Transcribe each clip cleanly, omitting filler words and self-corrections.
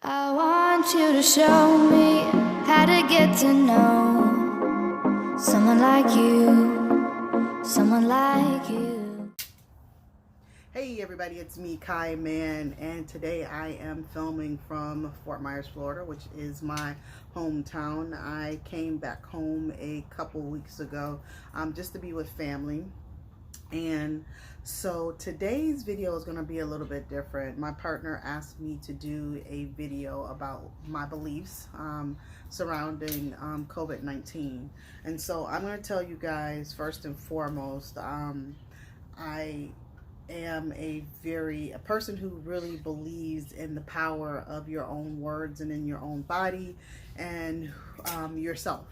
I want you to show me how to get to know someone like you, someone like you. Hey everybody, it's me, Kai Man, and today I am filming from Fort Myers, Florida, which is my hometown. I came back home a couple weeks ago just to be with family. And so today's video is going to be a little bit different. My partner asked me to do a video about my beliefs surrounding COVID-19. And so I'm going to tell you guys first and foremost, I am a person who really believes in the power of your own words and in your own body and yourself.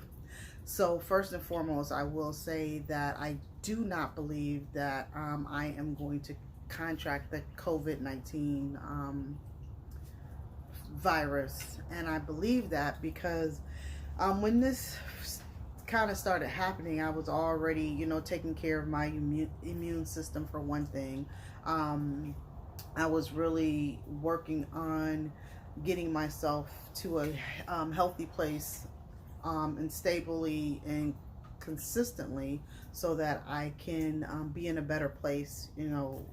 So first and foremost, I will say that I do not believe that I am going to contract the COVID-19 virus. And I believe that because when this kind of started happening, I was already, taking care of my immune system for one thing. I was really working on getting myself to a healthy place and stably and consistently so that I can be in a better place,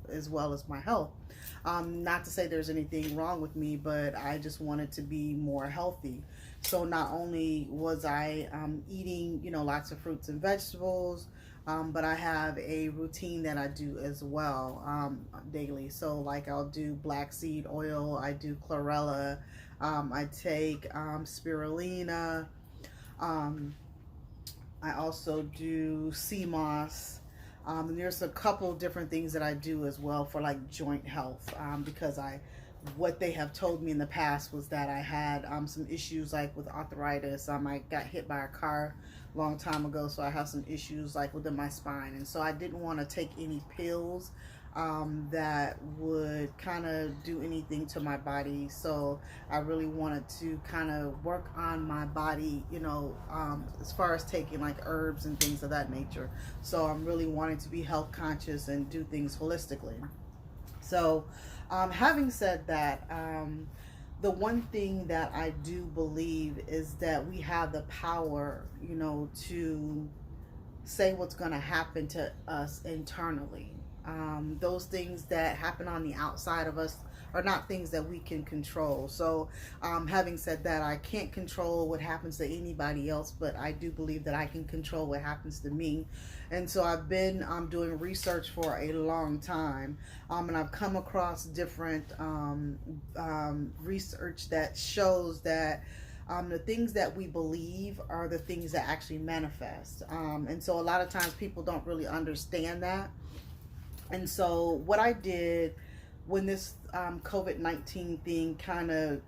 as well as my health. Not to say there's anything wrong with me, but I just wanted to be more healthy. So not only was I eating, lots of fruits and vegetables, but I have a routine that I do as well daily. So like I'll do black seed oil, I do chlorella, I take spirulina, I also do sea moss. And there's a couple different things that I do as well for like joint health because what they have told me in the past was that I had some issues like with arthritis. I got hit by a car a long time ago, so I have some issues like within my spine, and so I didn't want to take any pills that would kind of do anything to my body. So I really wanted to kind of work on my body, as far as taking like herbs and things of that nature. So I'm really wanting to be health conscious and do things holistically. So having said that, the one thing that I do believe is that we have the power, to say what's going to happen to us internally. Those things that happen on the outside of us are not things that we can control. So having said that, I can't control what happens to anybody else, but I do believe that I can control what happens to me. And so I've been doing research for a long time, and I've come across different research that shows that the things that we believe are the things that actually manifest. And so a lot of times people don't really understand that. And so what I did when this COVID-19 thing kind of,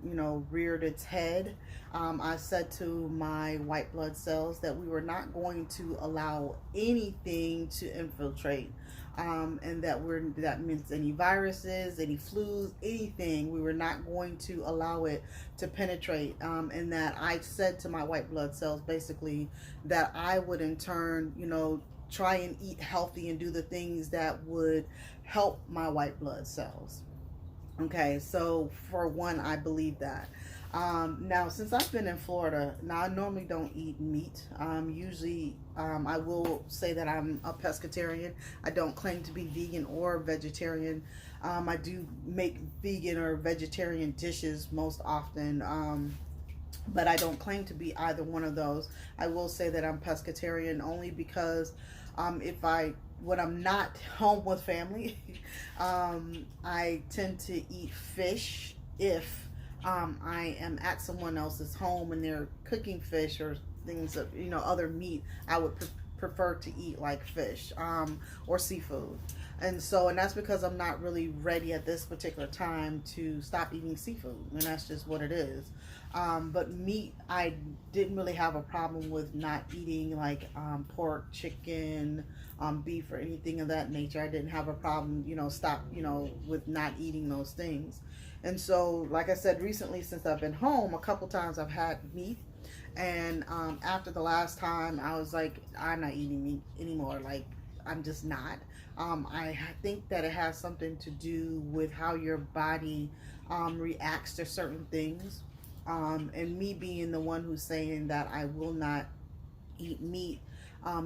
reared its head, I said to my white blood cells that we were not going to allow anything to infiltrate. And that means any viruses, any flus, anything, we were not going to allow it to penetrate. And that I said to my white blood cells basically that I would in turn, try and eat healthy and do the things that would help my white blood cells. Okay, so for one, I believe that. Now, since I've been in Florida, now I normally don't eat meat. Usually, I will say that I'm a pescatarian. I don't claim to be vegan or vegetarian. I do make vegan or vegetarian dishes most often. But I don't claim to be either one of those. I will say that I'm pescatarian only because when I'm not home with family, I tend to eat fish if I am at someone else's home and they're cooking fish or things of, other meat. I would prefer to eat like fish or seafood. And that's because I'm not really ready at this particular time to stop eating seafood, and that's just what it is. But meat, I didn't really have a problem with not eating like pork, chicken, beef, or anything of that nature. I didn't have a problem, with not eating those things. And so, like I said, recently since I've been home, a couple times I've had meat. And after the last time, I was like, I'm not eating meat anymore. Like, I'm just not. I think that it has something to do with how your body reacts to certain things. And me being the one who's saying that I will not eat meat,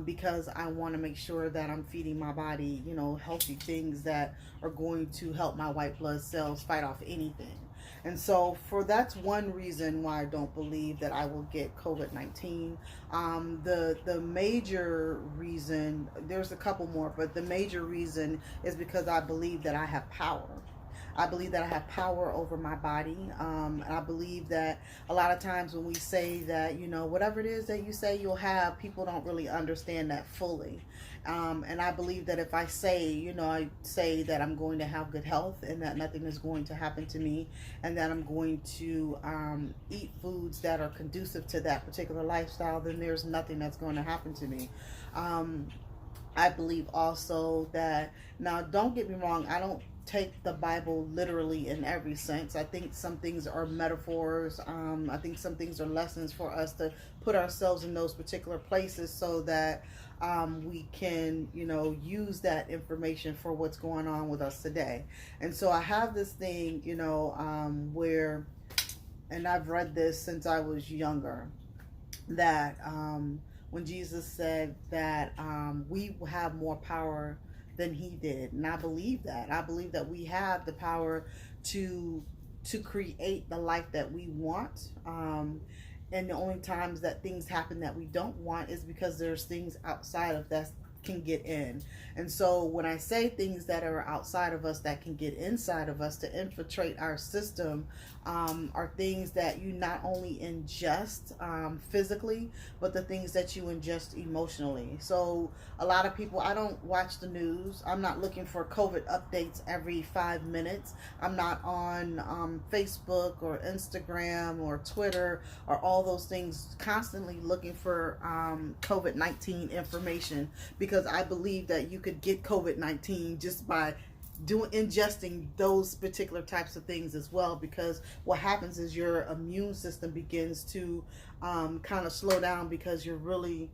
because I want to make sure that I'm feeding my body, healthy things that are going to help my white blood cells fight off anything. And so, that's one reason why I don't believe that I will get COVID-19. The major reason, there's a couple more, but the major reason is because I believe that I have power. I believe that I have power over my body. And I believe that a lot of times when we say that, whatever it is that you say you'll have, people don't really understand that fully. And I believe that if I say, I say that I'm going to have good health and that nothing is going to happen to me and that I'm going to eat foods that are conducive to that particular lifestyle, then there's nothing that's going to happen to me. I believe also that, now don't get me wrong, I don't take the Bible literally in every sense. I think some things are metaphors. I think some things are lessons for us to put ourselves in those particular places so that we can, use that information for what's going on with us today. And so I have this thing, where, and I've read this since I was younger, that when Jesus said that we have more power than he did. And I believe that. I believe that we have the power to create the life that we want. And the only times that things happen that we don't want is because there's things outside of that can get in. And so when I say things that are outside of us that can get inside of us to infiltrate our system, are things that you not only ingest physically, but the things that you ingest emotionally. So a lot of people, I don't watch the news. I'm not looking for COVID updates every 5 minutes. I'm not on Facebook or Instagram or Twitter or all those things constantly looking for COVID-19 information, because I believe that you could get COVID-19 just by ingesting those particular types of things as well, because what happens is your immune system begins to kind of slow down, because you're really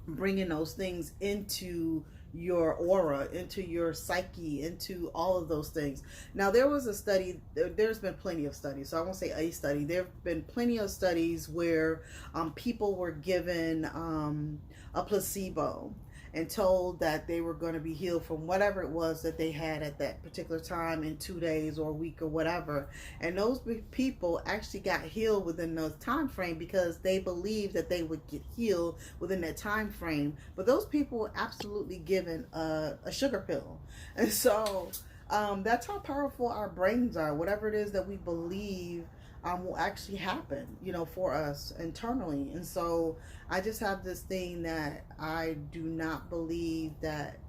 bringing those things into your aura, into your psyche, into all of those things. Now, there was a study, there's been plenty of studies, so I won't say a study, there have been plenty of studies where people were given a placebo and told that they were going to be healed from whatever it was that they had at that particular time in 2 days or a week or whatever. And those people actually got healed within those time frame because they believed that they would get healed within that time frame. But those people were absolutely given a sugar pill. And so that's how powerful our brains are. Whatever it is that we believe will actually happen, for us internally. And so I just have this thing that I do not believe that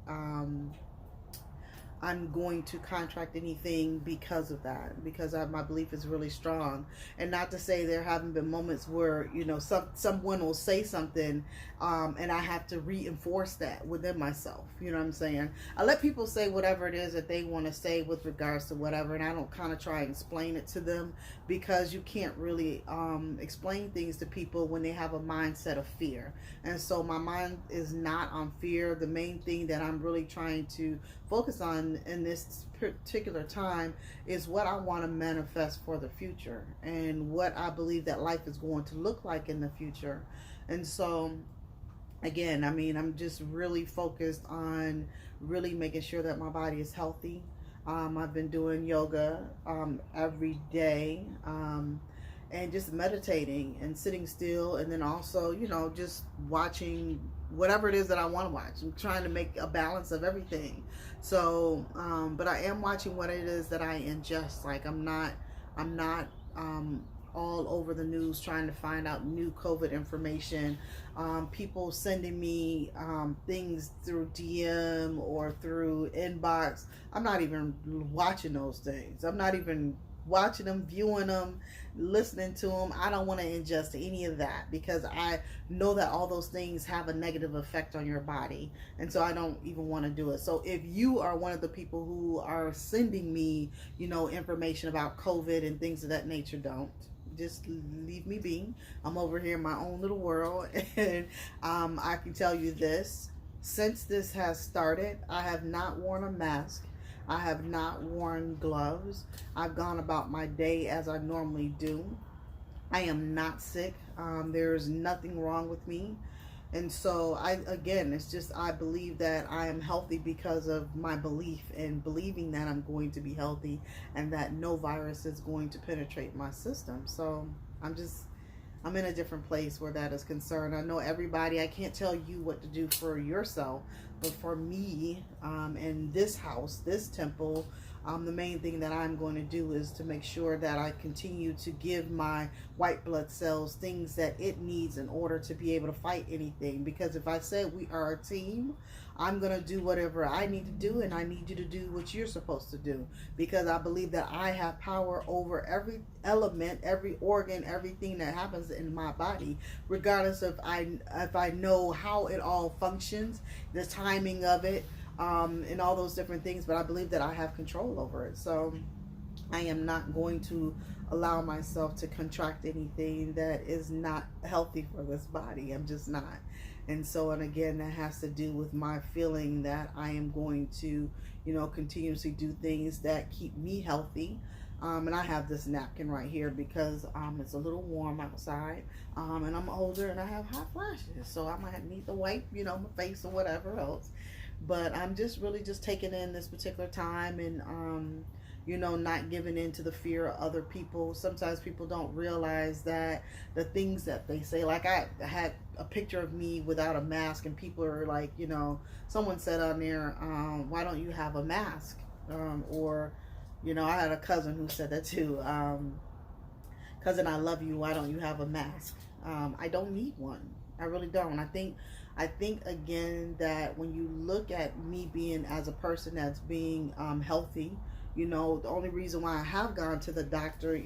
I'm going to contract anything because of that, because my belief is really strong. And not to say there haven't been moments where, someone will say something and I have to reinforce that within myself. You know what I'm saying? I let people say whatever it is that they want to say with regards to whatever, and I don't kind of try and explain it to them, because you can't really explain things to people when they have a mindset of fear. And so my mind is not on fear. The main thing that I'm really trying to focus on in this particular time is what I want to manifest for the future and what I believe that life is going to look like in the future. And so again, I'm just really focused on really making sure that my body is healthy. I've been doing yoga every day, and just meditating and sitting still, and then also, just watching whatever it is that I want to watch. I'm trying to make a balance of everything. So, but I am watching what it is that I ingest. Like I'm not all over the news trying to find out new COVID information. People sending me things through DM or through inbox. I'm not even watching those things. I'm not even watching them, viewing them, listening to them. I don't want to ingest any of that, because I know that all those things have a negative effect on your body, and so I don't even want to do it. So if you are one of the people who are sending me, information about COVID and things of that nature, don't. Just leave me be. I'm over here in my own little world. And I can tell you this: since this has started, I have not worn a mask. I have not worn gloves. I've gone about my day as I normally do. I am not sick. There's nothing wrong with me. And so it's just, I believe that I am healthy because of my belief and believing that I'm going to be healthy and that no virus is going to penetrate my system. So I'm in a different place where that is concerned. I know everybody, I can't tell you what to do for yourself, but for me, in this house, this temple, the main thing that I'm going to do is to make sure that I continue to give my white blood cells things that it needs in order to be able to fight anything. Because if I said we are a team, I'm going to do whatever I need to do, and I need you to do what you're supposed to do, because I believe that I have power over every element, every organ, everything that happens in my body, regardless of if I know how it all functions, the timing of it, and all those different things. But I believe that I have control over it. So I am not going to allow myself to contract anything that is not healthy for this body. I'm just not. And so, and again, that has to do with my feeling that I am going to, continuously do things that keep me healthy. And I have this napkin right here because it's a little warm outside, and I'm older and I have hot flashes, so I might need to wipe, my face or whatever else. But I'm just really just taking in this particular time, and not giving in to the fear of other people. Sometimes people don't realize that the things that they say, like I had a picture of me without a mask, and people are like, someone said on there, why don't you have a mask? Or, I had a cousin who said that too. Cousin, I love you. Why don't you have a mask? I don't need one. I really don't. I think again that when you look at me being as a person that's being healthy, the only reason why I have gone to the doctor,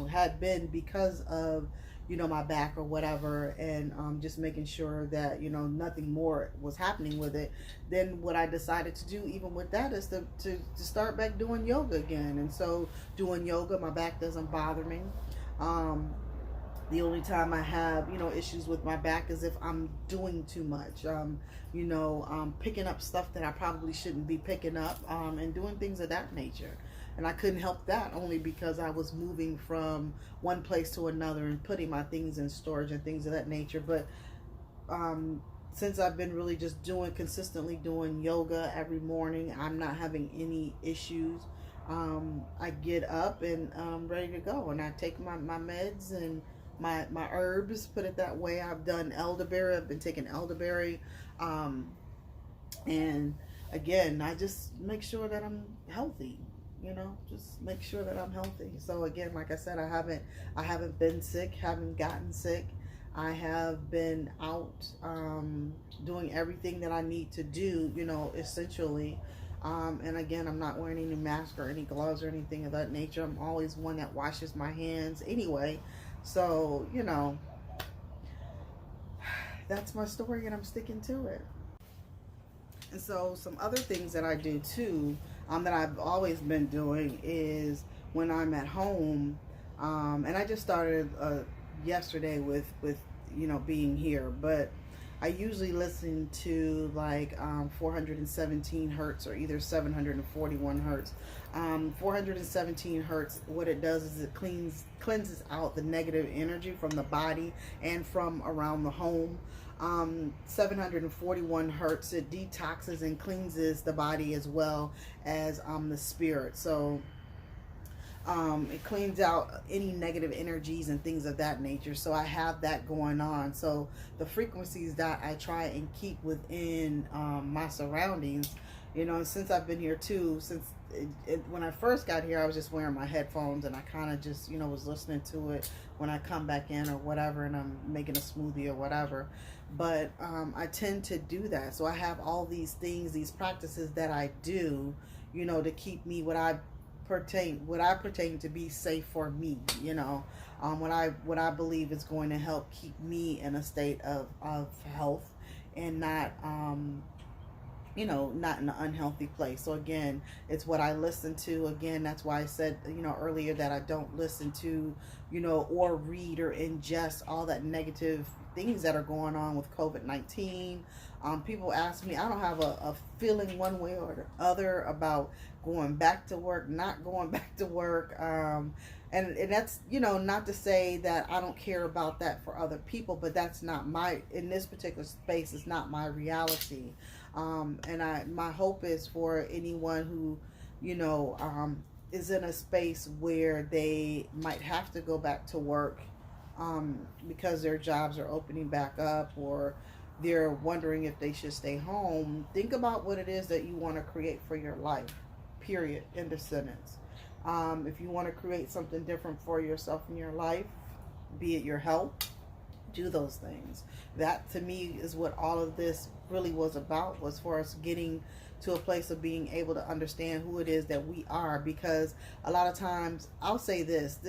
had been because of, my back or whatever, and just making sure that, nothing more was happening with it. Then what I decided to do, even with that, is to start back doing yoga again. And so doing yoga, my back doesn't bother me. The only time I have, issues with my back is if I'm doing too much, picking up stuff that I probably shouldn't be picking up, and doing things of that nature. And I couldn't help that only because I was moving from one place to another and putting my things in storage and things of that nature. But since I've been really just consistently doing yoga every morning, I'm not having any issues. I get up and I'm ready to go, and I take my meds and my herbs, put it that way. I've done elderberry. I've been taking elderberry, and again, I just make sure that I'm healthy. Just make sure that I'm healthy. So again, like I said, I haven't been sick, haven't gotten sick. I have been out, doing everything that I need to do, essentially. And again, I'm not wearing any mask or any gloves or anything of that nature. I'm always one that washes my hands anyway. So, that's my story, and I'm sticking to it. And so some other things that I do too, that I've always been doing, is when I'm at home, and I just started yesterday with being here, but I usually listen to like 417 hertz or either 741 hertz. 417 hertz, what it does is it cleanses out the negative energy from the body and from around the home. 741 hertz, it detoxes and cleanses the body as well as the spirit. So it cleans out any negative energies and things of that nature. So I have that going on. So the frequencies that I try and keep within my surroundings, since I've been here too, when I first got here, I was just wearing my headphones, and I kind of just, was listening to it when I come back in or whatever, and I'm making a smoothie or whatever. But I tend to do that. So I have all these things, these practices that I do, to keep me what I pertain to be safe for me, what I believe is going to help keep me in a state of health, and not not in an unhealthy place. So again, it's what I listen to. Again, that's why I said, earlier, that I don't listen to, or read or ingest all that negative things that are going on with COVID-19. People ask me, I don't have a feeling one way or the other about going back to work, not going back to work. And that's, not to say that I don't care about that for other people, but that's not in this particular space, it's not my reality. My hope is for anyone who, is in a space where they might have to go back to work, because their jobs are opening back up, or they're wondering if they should stay home. Think about what it is that you want to create for your life, period, end of sentence. If you want to create something different for yourself in your life, be it your health, do those things. That, to me, is what all of this really was about, was for us getting to a place of being able to understand who it is that we are. Because a lot of times, I'll say this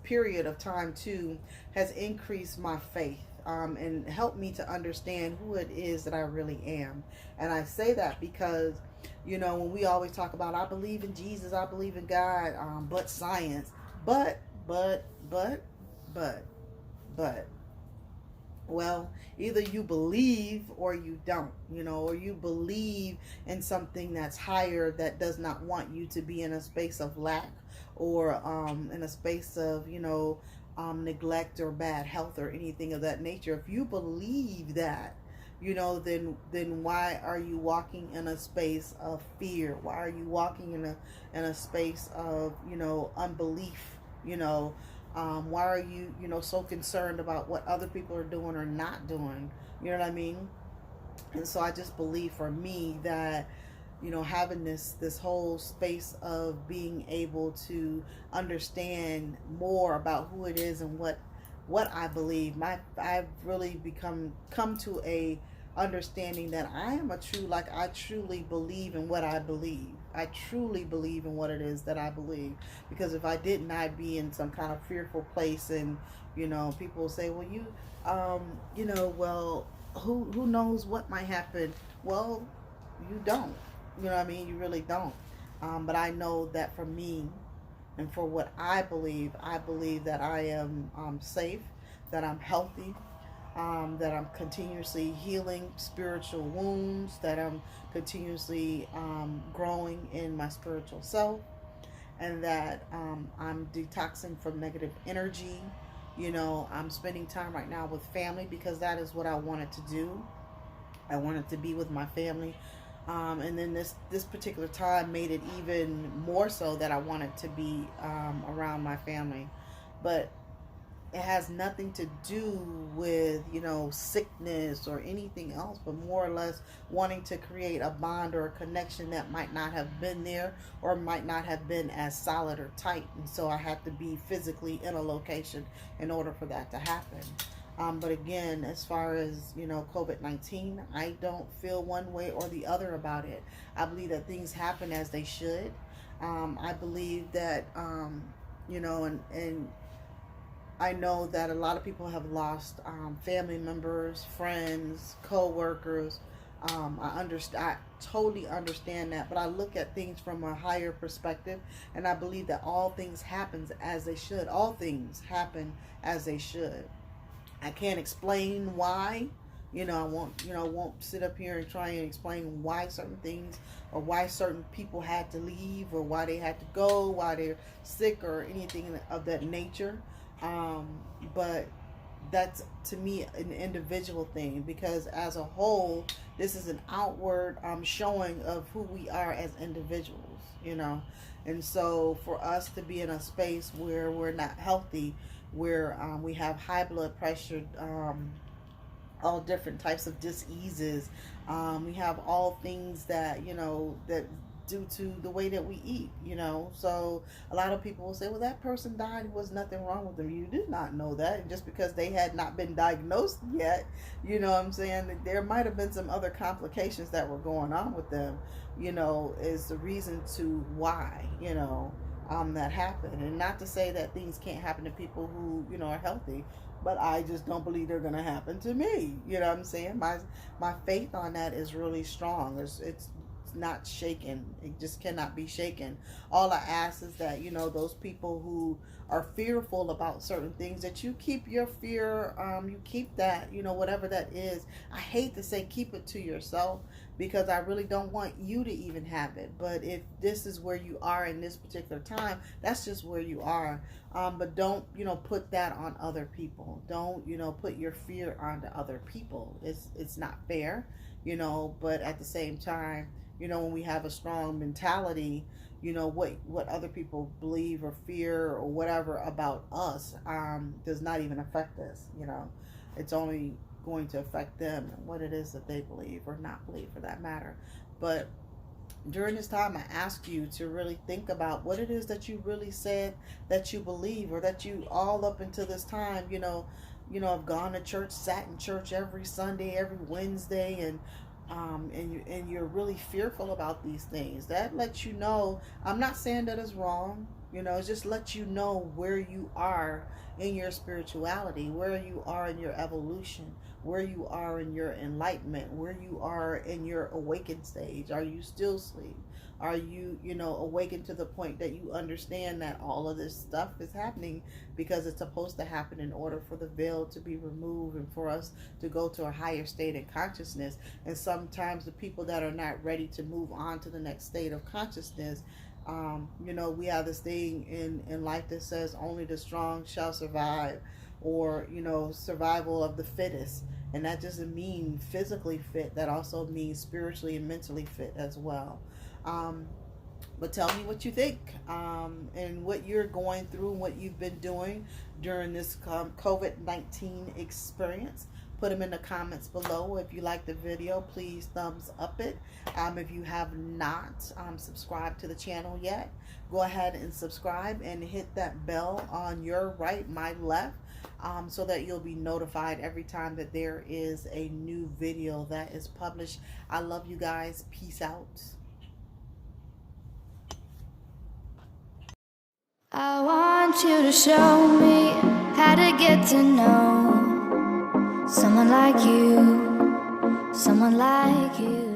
period of time too has increased my faith, and helped me to understand who it is that I really am. And I say that because, when we always talk about, I believe in Jesus, I believe in God, but science, but, well, either you believe or you don't, or you believe in something that's higher, that does not want you to be in a space of lack, or in a space of, neglect or bad health or anything of that nature. If you believe that, then why are you walking in a space of fear? Why are you walking in a space of, unbelief? Why are you, so concerned about what other people are doing or not doing? You know what I mean? And so I just believe, for me, that, having this whole space of being able to understand more about who it is and what I believe, I've really come to a understanding that I truly believe in what I believe. I truly believe in what it is that I believe. Because if I didn't, I'd be in some kind of fearful place. And, people will say, well, well, who knows what might happen? Well, you don't. You know what I mean? You really don't. But I know that for me, and for what I believe that I am safe, that I'm healthy, that I'm continuously healing spiritual wounds, that I'm continuously growing in my spiritual self, and that I'm detoxing from negative energy. I'm spending time right now with family, because that is what I wanted to do. I wanted to be with my family. And then this particular time made it even more so that I wanted to be around my family. But it has nothing to do with, sickness or anything else, but more or less wanting to create a bond or a connection that might not have been there, or might not have been as solid or tight. And so I had to be physically in a location in order for that to happen. But again, as far as, COVID-19, I don't feel one way or the other about it. I believe that things happen as they should. I believe that, and I know that a lot of people have lost family members, friends, co-workers. I totally understand that, but I look at things from a higher perspective, and I believe that all things happen as they should. All things happen as they should. I can't explain why. I won't sit up here and try and explain why certain things, or why certain people had to leave, or why they had to go, why they're sick, or anything of that nature. But that's, to me, an individual thing, because as a whole, this is an outward showing of who we are as individuals, and so for us to be in a space where we're not healthy, where we have high blood pressure, all different types of diseases, we have all things that that due to the way that we eat, so a lot of people will say, well, that person died, there was nothing wrong with them. You did not know that. And just because they had not been diagnosed yet, what I'm saying, that there might have been some other complications that were going on with them, is the reason to why, that happen. And not to say that things can't happen to people who, are healthy, but I just don't believe they're going to happen to me. You know what I'm saying? My faith on that is really strong. It's not shaken. It just cannot be shaken. All I ask is that, those people who are fearful about certain things, that you keep your fear, you keep that, whatever that is. I hate to say keep it to yourself, because I really don't want you to even have it. But if this is where you are in this particular time, that's just where you are. But don't, put that on other people. Don't, put your fear onto other people. It's not fair, but at the same time, when we have a strong mentality, what other people believe or fear or whatever about us does not even affect us. It's only going to affect them and what it is that they believe or not believe, for that matter. But during this time, I ask you to really think about what it is that you really said that you believe, or that you all up until this time, have gone to church, sat in church every Sunday, every Wednesday, and you're really fearful about these things. That lets you know, I'm not saying that it's wrong, it just lets you know where you are in your spirituality, where you are in your evolution, where you are in your enlightenment, where you are in your awakened stage. Are you still asleep? Are you, awakened to the point that you understand that all of this stuff is happening because it's supposed to happen in order for the veil to be removed and for us to go to a higher state of consciousness? And sometimes the people that are not ready to move on to the next state of consciousness, we have this thing in life that says only the strong shall survive, or, survival of the fittest. And that doesn't mean physically fit. That also means spiritually and mentally fit as well. But tell me what you think, and what you're going through and what you've been doing during this COVID-19 experience. Put them in the comments below. If you like the video, please thumbs up it. If you have not subscribed to the channel yet, go ahead and subscribe and hit that bell on your right, my left, so that you'll be notified every time that there is a new video that is published. I love you guys. Peace out. I want you to show me how to get to know someone like you, someone like you.